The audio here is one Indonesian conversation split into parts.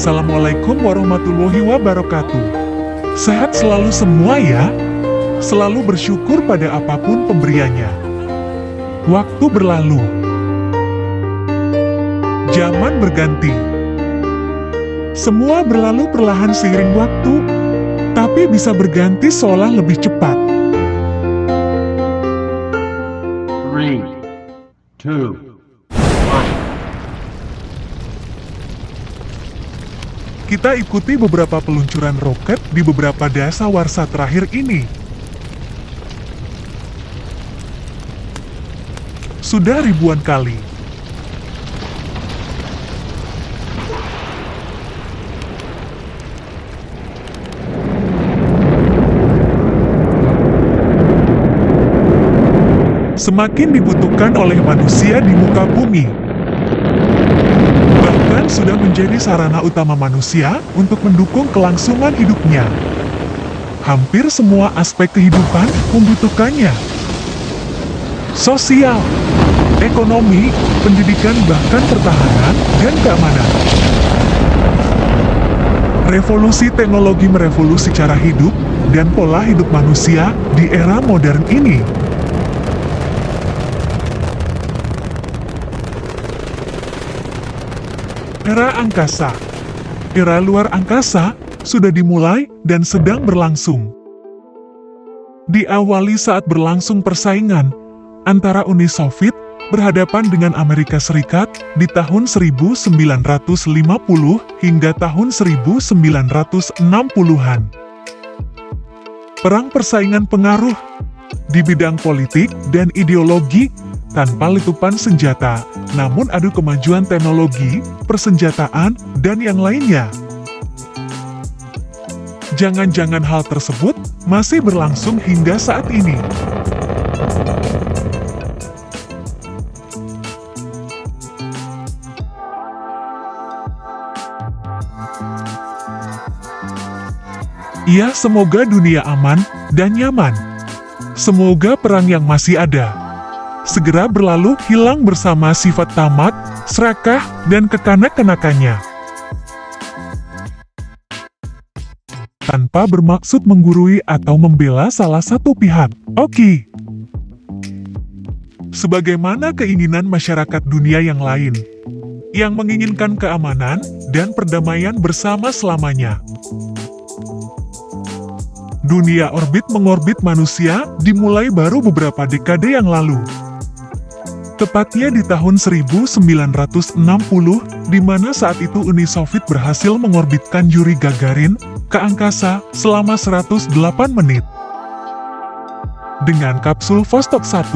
Assalamualaikum warahmatullahi wabarakatuh. Sehat selalu semua ya. Selalu bersyukur pada apapun pemberiannya. Waktu berlalu. Zaman berganti. Semua berlalu perlahan seiring waktu, tapi bisa berganti seolah lebih cepat. 3, 2, Kita ikuti beberapa peluncuran roket di beberapa dasawarsa terakhir ini. Sudah ribuan kali. Semakin dibutuhkan oleh manusia di muka bumi. Bahkan sudah menjadi sarana utama manusia untuk mendukung kelangsungan hidupnya. Hampir semua aspek kehidupan membutuhkannya. Sosial, ekonomi, pendidikan, bahkan pertahanan dan keamanan. Revolusi teknologi merevolusi cara hidup dan pola hidup manusia di era modern ini. Era angkasa. Era luar angkasa sudah dimulai dan sedang berlangsung. Diawali saat berlangsung persaingan antara Uni Soviet berhadapan dengan Amerika Serikat di tahun 1950 hingga tahun 1960-an. Perang persaingan pengaruh di bidang politik dan ideologi tanpa letupan senjata, namun adu kemajuan teknologi, persenjataan, dan yang lainnya. Jangan-jangan hal tersebut masih berlangsung hingga saat ini. Ya, semoga dunia aman dan nyaman. Semoga perang yang masih ada segera berlalu hilang bersama sifat tamak, serakah, dan kekanak-kanakannya. Tanpa bermaksud menggurui atau membela salah satu pihak. Oke. Sebagaimana keinginan masyarakat dunia yang lain, yang menginginkan keamanan dan perdamaian bersama selamanya. Dunia orbit mengorbit manusia dimulai baru beberapa dekade yang lalu. Tepatnya di tahun 1960, di mana saat itu Uni Soviet berhasil mengorbitkan Yuri Gagarin ke angkasa selama 108 menit. Dengan kapsul Vostok 1.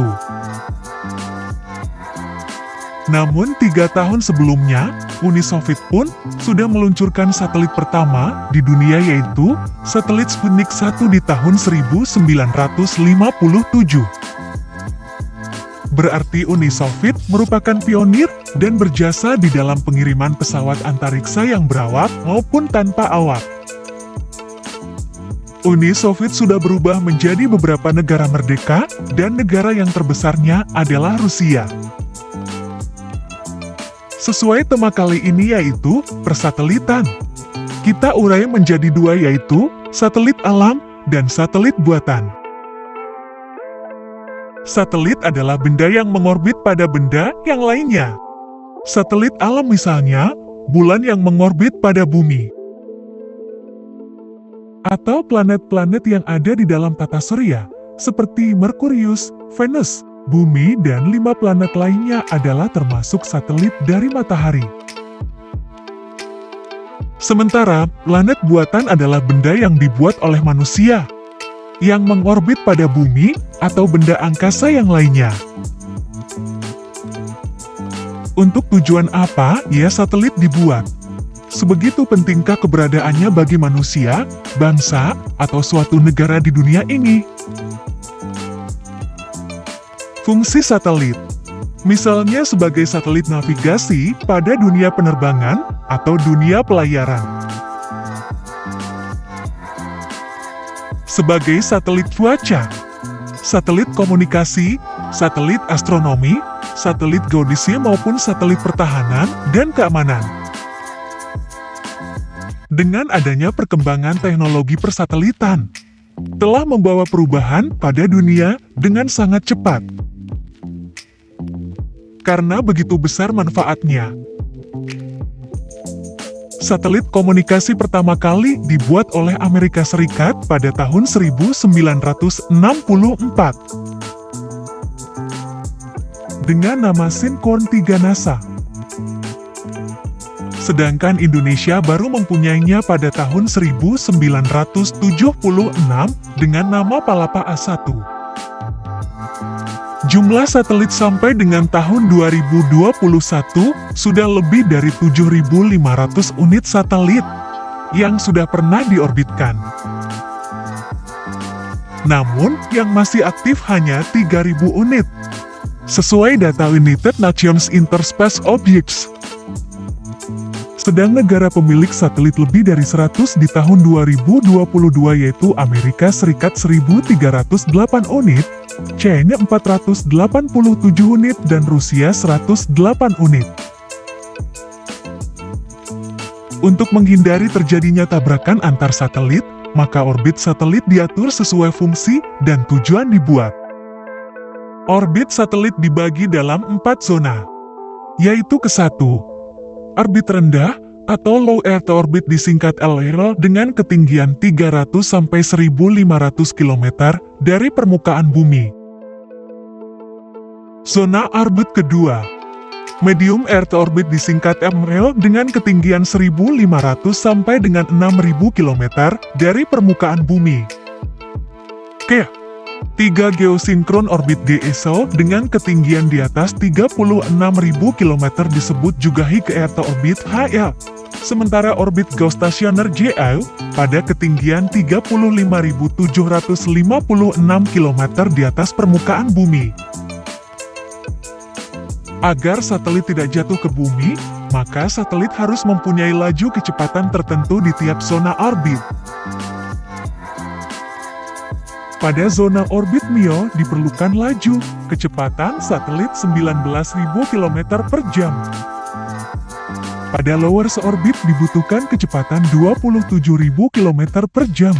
Namun 3 tahun sebelumnya, Uni Soviet pun sudah meluncurkan satelit pertama di dunia, yaitu satelit Sputnik 1 di tahun 1957. Berarti Uni Soviet merupakan pionir dan berjasa di dalam pengiriman pesawat antariksa yang berawak maupun tanpa awak. Uni Soviet sudah berubah menjadi beberapa negara merdeka, dan negara yang terbesarnya adalah Rusia. Sesuai tema kali ini, yaitu persatelitan. Kita urai menjadi 2, yaitu satelit alam dan satelit buatan. Satelit adalah benda yang mengorbit pada benda yang lainnya. Satelit alam misalnya, bulan yang mengorbit pada bumi. Atau planet-planet yang ada di dalam tata surya, seperti Merkurius, Venus, Bumi, dan 5 planet lainnya adalah termasuk satelit dari matahari. Sementara, planet buatan adalah benda yang dibuat oleh manusia, yang mengorbit pada bumi atau benda angkasa yang lainnya. Untuk tujuan apa ya satelit dibuat? Sebegitu pentingkah keberadaannya bagi manusia, bangsa, atau suatu negara di dunia ini? Fungsi satelit, misalnya sebagai satelit navigasi pada dunia penerbangan atau dunia pelayaran. Sebagai satelit cuaca, satelit komunikasi, satelit astronomi, satelit geodesi maupun satelit pertahanan dan keamanan. Dengan adanya perkembangan teknologi persatelitan, telah membawa perubahan pada dunia dengan sangat cepat. Karena begitu besar manfaatnya, satelit komunikasi pertama kali dibuat oleh Amerika Serikat pada tahun 1964 dengan nama Synchrone 3 NASA. Sedangkan Indonesia baru mempunyainya pada tahun 1976 dengan nama Palapa A1. Jumlah satelit sampai dengan tahun 2021 sudah lebih dari 7.500 unit satelit yang sudah pernah diorbitkan. Namun, yang masih aktif hanya 3.000 unit, sesuai data United Nations Interspace Objects. Sedang negara pemilik satelit lebih dari 100 di tahun 2022 yaitu Amerika Serikat 1.308 unit, China 487 unit, dan Rusia 108 unit. Untuk menghindari terjadinya tabrakan antar satelit, maka orbit satelit diatur sesuai fungsi dan tujuan dibuat. Orbit satelit dibagi dalam 4 zona, yaitu ke-1, orbit rendah atau Low Earth Orbit disingkat LEO dengan ketinggian 300–1.500 km dari permukaan bumi. Zona orbit kedua, Medium Earth Orbit disingkat MEO dengan ketinggian 1.500 sampai dengan 6.000 km dari permukaan bumi. Ke-3 Geosynchron Orbit GEO dengan ketinggian di atas 36.000 km disebut juga High Earth Orbit HE. Sementara orbit geostasioner GEO pada ketinggian 35.756 km di atas permukaan bumi. Agar satelit tidak jatuh ke bumi, maka satelit harus mempunyai laju kecepatan tertentu di tiap zona orbit. Pada zona orbit MEO diperlukan laju kecepatan satelit 19.000 km per jam. Pada lower orbit dibutuhkan kecepatan 27.000 km per jam.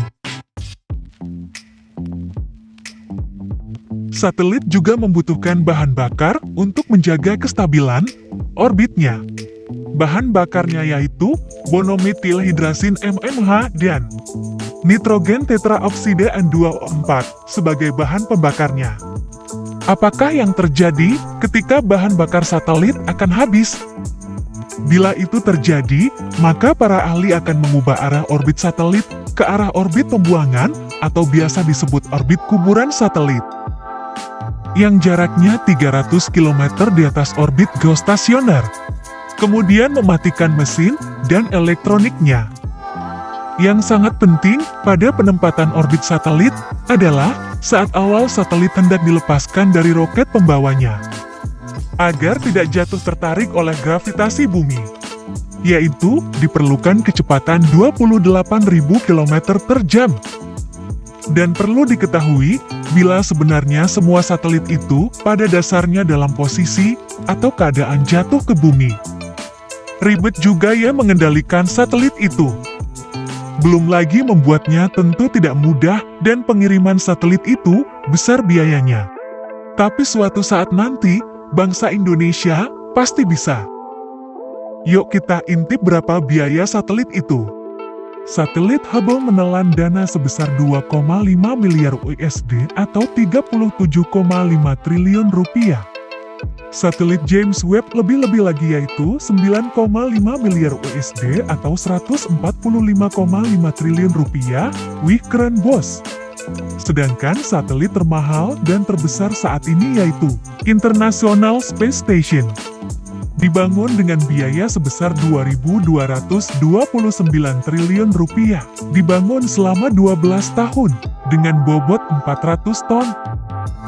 Satelit juga membutuhkan bahan bakar untuk menjaga kestabilan orbitnya. Bahan bakarnya yaitu monomethylhydrazine MMH dan nitrogen tetraoksida N2O4 sebagai bahan pembakarnya. Apakah yang terjadi ketika bahan bakar satelit akan habis? Bila itu terjadi, maka para ahli akan mengubah arah orbit satelit ke arah orbit pembuangan atau biasa disebut orbit kuburan satelit, yang jaraknya 300 km di atas orbit geostasioner. Kemudian mematikan mesin dan elektroniknya. Yang sangat penting pada penempatan orbit satelit adalah saat awal satelit hendak dilepaskan dari roket pembawanya, agar tidak jatuh tertarik oleh gravitasi bumi, yaitu diperlukan kecepatan 28.000 km per jam. Dan perlu diketahui, bila sebenarnya semua satelit itu pada dasarnya dalam posisi atau keadaan jatuh ke bumi. Ribet juga ya mengendalikan satelit itu. Belum lagi membuatnya tentu tidak mudah dan pengiriman satelit itu besar biayanya. Tapi suatu saat nanti, bangsa Indonesia pasti bisa. Yuk kita intip berapa biaya satelit itu. Satelit Hubble menelan dana sebesar 2,5 miliar USD atau 37,5 triliun rupiah. Satelit James Webb lebih-lebih lagi yaitu 9,5 miliar USD atau 145,5 triliun rupiah. Wih, keren bos! Sedangkan satelit termahal dan terbesar saat ini yaitu International Space Station, dibangun dengan biaya sebesar 2.229 triliun rupiah, dibangun selama 12 tahun, dengan bobot 400 ton.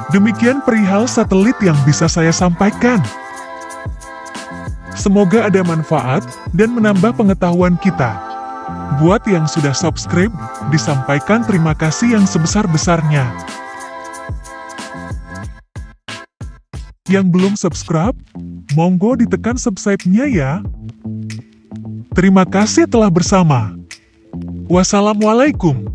Demikian perihal satelit yang bisa saya sampaikan. Semoga ada manfaat dan menambah pengetahuan kita. Buat yang sudah subscribe, disampaikan terima kasih yang sebesar-besarnya. Yang belum subscribe, monggo ditekan subscribe-nya ya. Terima kasih telah bersama. Wassalamualaikum.